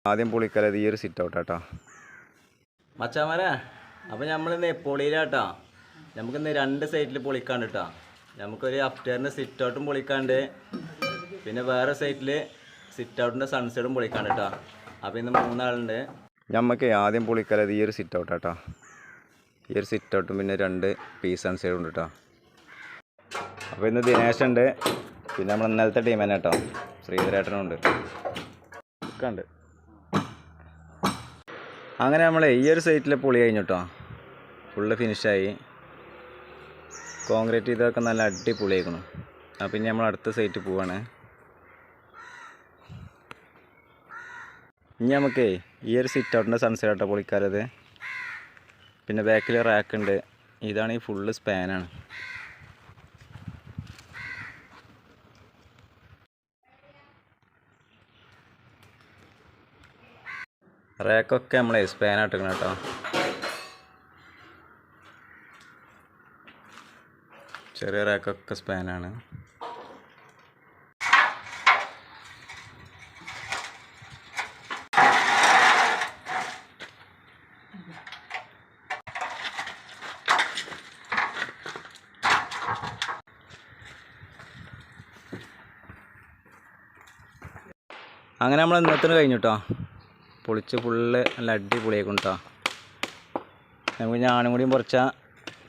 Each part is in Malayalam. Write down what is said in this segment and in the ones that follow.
ആദ്യം പൊളിക്കലത് ഈ ഒരു സിറ്റ് ഔട്ട് കേട്ടോ മച്ചാമാരെ. അപ്പോൾ നമ്മളിന്ന് പൊളിയിലാട്ടോ. നമുക്കിന്ന് 2 സൈറ്റിൽ പൊളിക്കാണ്ട് കേട്ടോ. നമുക്കൊരു അപ്റ്റേറിൻ്റെ സിറ്റ് ഔട്ടും പൊളിക്കാണ്ട്, പിന്നെ വേറെ സൈറ്റിൽ സിറ്റ് ഔട്ടിൻ്റെ സൺസൈഡും പൊളിക്കാണ്ട് കേട്ടോ. അപ്പോൾ ഇന്ന് 3 ആളുണ്ട്. നമുക്ക് ആദ്യം പൊളിക്കലത് ഈ ഒരു സിറ്റ് ഔട്ട് കേട്ടോ. ഈ ഒരു സിറ്റ് ഔട്ടും പിന്നെ 2 പീസ് സൺസൈഡും ഉണ്ട് കേട്ടോ. അപ്പോൾ ഇന്ന് ദിനേശുണ്ട്, പിന്നെ നമ്മൾ ഇന്നലത്തെ ടീം തന്നെ കേട്ടോ, ശ്രീധരേട്ടനും ഉണ്ട്. അങ്ങനെ നമ്മൾ ഈ ഒരു സൈറ്റിൽ പൊളി കഴിഞ്ഞു കേട്ടോ. ഫുള്ള് ഫിനിഷായി, കോൺക്രീറ്റ് ചെയ്തൊക്കെ നല്ല അടിപൊളിയായിരിക്കണം. അപ്പം പിന്നെ നമ്മൾ അടുത്ത സൈറ്റ് പോവാണ്. ഇനി നമുക്ക് ഈ ഒരു സിറ്റ് ഔട്ടിൻ്റെ സൺസൈഡ് കേട്ടോ പൊളിക്കാറത്. പിന്നെ ബാക്കിൽ റാക്ക് ഉണ്ട്. ഇതാണ് ഈ ഫുള്ള് സ്പാനാണ്. റാക്കൊക്കെ നമ്മളെ സ്പാനായിട്ടിരിക്കണം കേട്ടോ. ചെറിയ റാക്കൊക്കെ സ്പാനാണ്. അങ്ങനെ നമ്മൾ ഇന്നത്തിന് കഴിഞ്ഞു കേട്ടോ. പൊളിച്ച് ഫുള്ള് നല്ല അടിപൊളിയായിക്കും കേട്ടോ. നമുക്ക് ഞാനും കൂടിയും കുറച്ചാൽ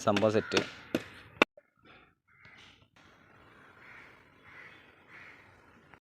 സംഭവം സെറ്റ്.